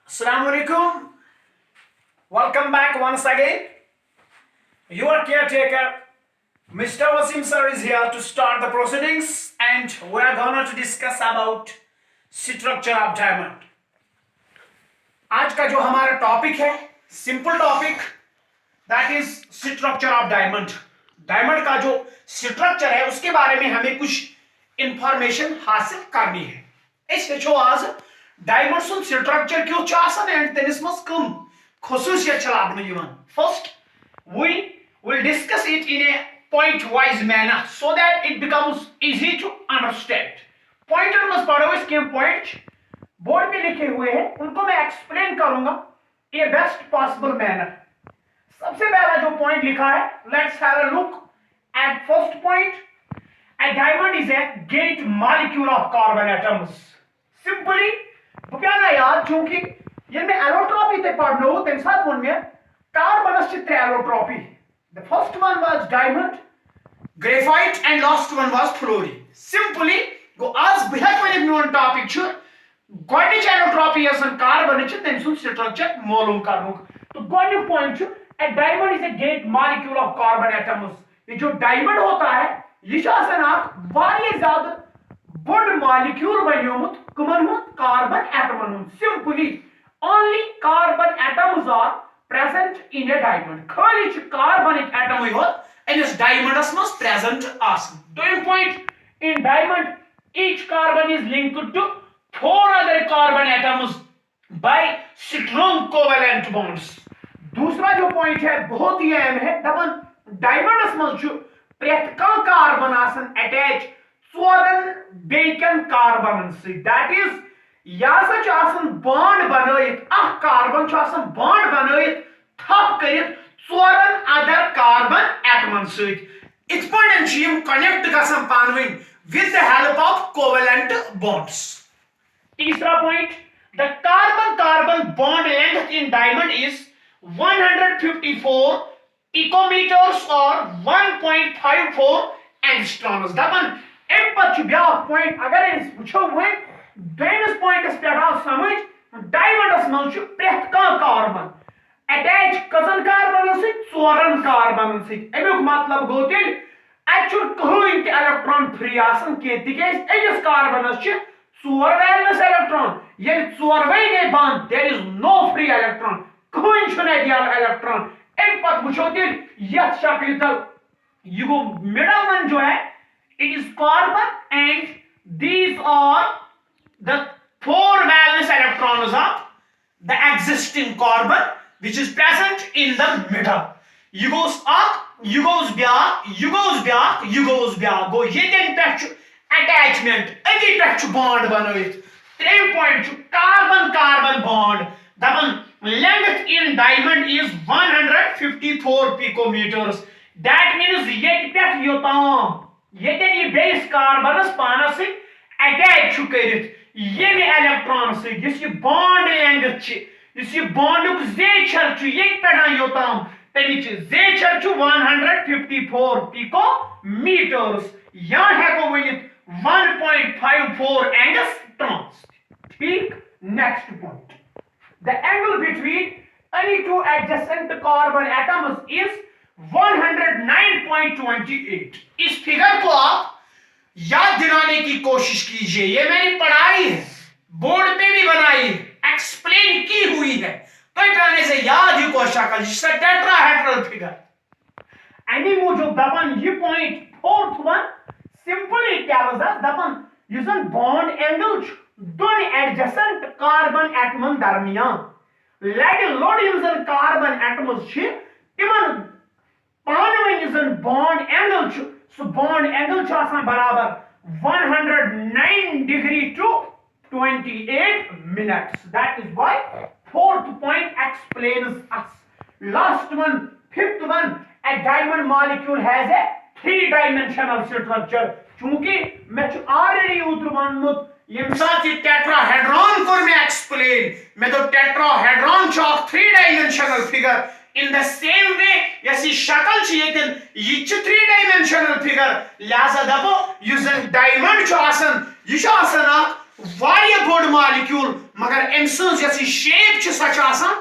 Assalamu alaikum. Welcome back once again. Your caretaker, Mr. Wasim sir, is here to start the proceedings, and we are going to discuss about structure of diamond. आज का जो हमारा topic है, simple topic, that is structure of diamond. Diamond का जो structure है उसके बारे में हमें कुछ इंफॉर्मेशन हासिल करनी है. इस हेचो आज डायमंड सुन स्ट्रक्चर क्यों चासन एंड तनिस मस कम खसूसियत लबन यिवान. First we will discuss it in a point wise manner so that it becomes easy to understand. Pointer में पढ़ो इसके पॉइंट बोर्ड पे लिखे हुए हैं, उनको मैं एक्सप्लेन करूंगा ये बेस्ट पॉसिबल मैनर. सबसे पहला जो पॉइंट लिखा है, let's have a look at first point. A diamond is a gate molecule of carbon atoms. Simply बुक्याना याद क्योंकि ये में एलोट्रोपी ते पढ़नो तम साथ वन में कार्बनस चे त्रे allotropy. The first one was diamond, graphite and last one was fluorine. Simply go आज बेहद वाले मेन टॉपिक छु गोडनिच एलोट्रोपी असन कार्बन चे तम सुन स्ट्रक्चर मालूम करनो. तो गोडनिक पॉइंट छु a diamond is a gate molecule of carbon atoms. ये जो डायमंड होता है ये ज्यादा बड़ मॉलिक्यूल बनियोमुत कमन कार्बन एटमन. Simply only carbon atoms are present in a diamond. खाली कार्बन एटम योत इस डायमंडस मस प्रेजेंट आसन. दोयम point, in diamond each carbon is linked to 4 other carbon atoms by strong covalent bonds. दूसरा जो पॉइंट है बहुत ही अहम है. दपन डायमंडस मस प्रेथ कार्बन आसन अटैच चोरन बेकन कार्बन से. दैट इज यासा आसन बॉन्ड बनयित अख कार्बन आसन बॉन्ड बनयित थप करित चोरन अदर कार्बन एटमन से. इत पॉइंट कनेक्ट गसन पानवन with the help of covalent bonds. तीसरा point, the carbon carbon bond length in diamond is 154 picometers or 1.54 angstroms. दपन एम पछ ब्या पॉइंट अगर इस वुछो वन दोइमस पॉइंटस पे आव समझ डायमंडस मल छु प्रेथ का कार्बन अटैच कसन कार्बन से चोरन कार्बन से. एमुक मतलब गो तेल एक्चुअल कहीं ते इलेक्ट्रॉन फ्री आसन के तिके एजिस कार्बनस छु चोर वैलेंस इलेक्ट्रॉन. ये चोरवे गए बंद, there is no free electron, कहीं छु ने दिया इलेक्ट्रॉन. एम पत वुछो तेल यह शक्ल तल ये गो मिडल वन जो है it is carbon and these are the 4 valence electrons of the existing carbon which is present in the middle. You goes up, you goes back, you goes back, you goes back. Go yeten pech attachment, adi pech bond banayit. 3 point carbon carbon bond. Daban length in diamond is 154 picometers. That means yet pech yotam येतेन ये base कार्बनस पानस से attach छु करित येमे electron से जिस ये bond length छ जिस ये बॉन्डुक जेचर छु ये पेडा योताम तमिच जेचर छु 154 पिकोमीटर्स. यहाँ हेको वनित 1.54 एंगस्ट्रॉम्स. ठीक. Next point, the angle between any two adjacent carbon atoms is 109.28. इस फिगर को आप याद दिलाने की कोशिश कीजिए. ये मैंने पढ़ाई है, बोर्ड पे भी बनाई है, एक्सप्लेन की हुई है. तो कहने से याद ही को शक्ल जिससे टेट्राहेड्रल फिगर. एनी मूजूब दपन ये point fourth one simply tells us दपन युजन बॉन्ड एंगल दोन एडजेसेंट कार्बन एटमन दरमियान लेड लोड युजन कार्बन एटम्स छ तिमन पानवन bond angle so bond angle बराबर 109 degree to 28 minutes. That is why fourth point explains us. Last one, fifth one, a diamond molecule has a 3-dimensional structure. चूंकि मैं ऑलरेडी उतर वनमुत यम साथ ये टेट्राहेड्रॉन को मैं एक्सप्लेन मैं तो टेट्राहेड्रॉन छ 3-dimensional figure. In the same way, यसी शक्ल चाहिए ये 3-dimensional figure. लिहाजा दबो यूजन डायमंड जो आसन ये जो आसन वारिया बोड मॉलिक्यूल मगर एम सज shape such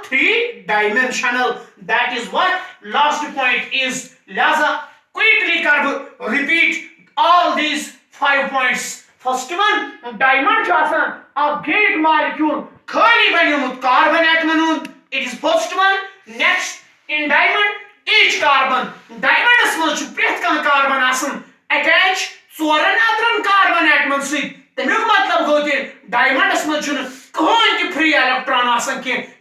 3-dimensional. That is what last point is. लिहाजा quickly कर repeat all these 5 points. First one, diamond a gate molecule खाली बनियोमुत carbon atom. It is first one. Next, in diamond each carbon diamond मज प्रथ कह carbon attach 4 carbon atom सत. तमिक मतलब गो diamonds मज कहीं कि फ्री इलेक्ट्रॉन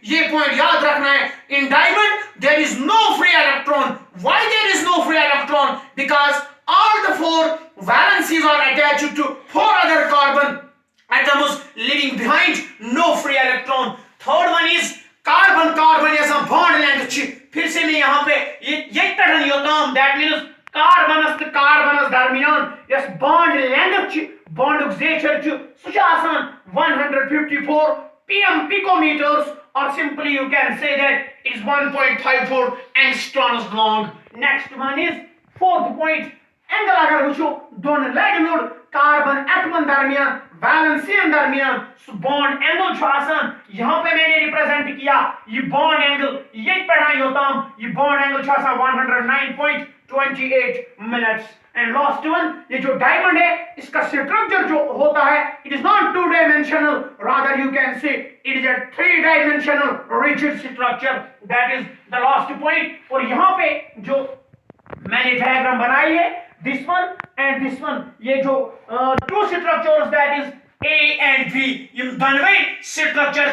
ये पॉइंट याद रखना है. In diamond there is no free electron. Why there is no free electron? Because all the 4 valencies are attached to 4 other carbon atoms leaving behind no free electron. Third one is carbon carbon as a bond length. फिर से मैं यहाँ पे ये pattern होता हूँ. that means कार्बनस तो कार्बनस दरमियान यस बॉन्ड लेंथ बॉन्ड जेचर सह 154 pm picometers, or simply you can say that it is 1.54 angstroms long. Next one is fourth point. Angle अगर वुचो दोन लेगनोड कार्बन एटम दरमियान वैलेंसियन दरमियान बॉन्ड एंगल छ आसान. यहाँ पे मैंने रिप्रेजेंट किया ये बॉन्ड एंगल ये पढ़ाई होता हूं. ये बॉन्ड एंगल छ आसान 109.28 मिनट्स. एंड लास्ट वन ये जो डायमंड है इसका स्ट्रक्चर जो होता है it is not 2-dimensional, rather you can say it is a 3-dimensional rigid structure. That is the last point. और यहाँ पे जो मैंने डायग्राम बनाई है this one and this one, ये जो two structures that is A and B, ये दोनों स्ट्रक्चर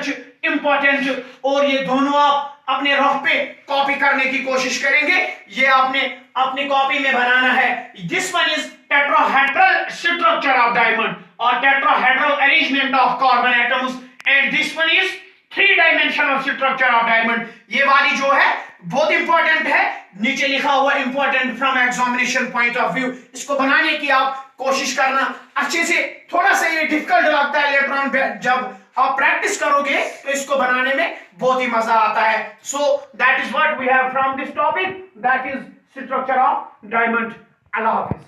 इंपॉर्टेंट. और ये दोनों आप अपने रफ पे कॉपी करने की कोशिश करेंगे. ये आपने अपनी कॉपी में बनाना है. This one is tetrahedral structure of diamond और tetrahedral arrangement of carbon atoms, and this one is 3-dimensional structure of diamond. ये वाली जो है बहुत इंपॉर्टेंट है. नीचे लिखा हुआ important from examination point of view. इसको बनाने की आप कोशिश करना अच्छे से. थोड़ा सा ये डिफिकल्ट लगता है इलेक्ट्रॉन, जब आप प्रैक्टिस करोगे तो इसको बनाने में बहुत ही मजा आता है. So that is what we have from this topic, that is structure of diamond. अल्लाह हाफिज.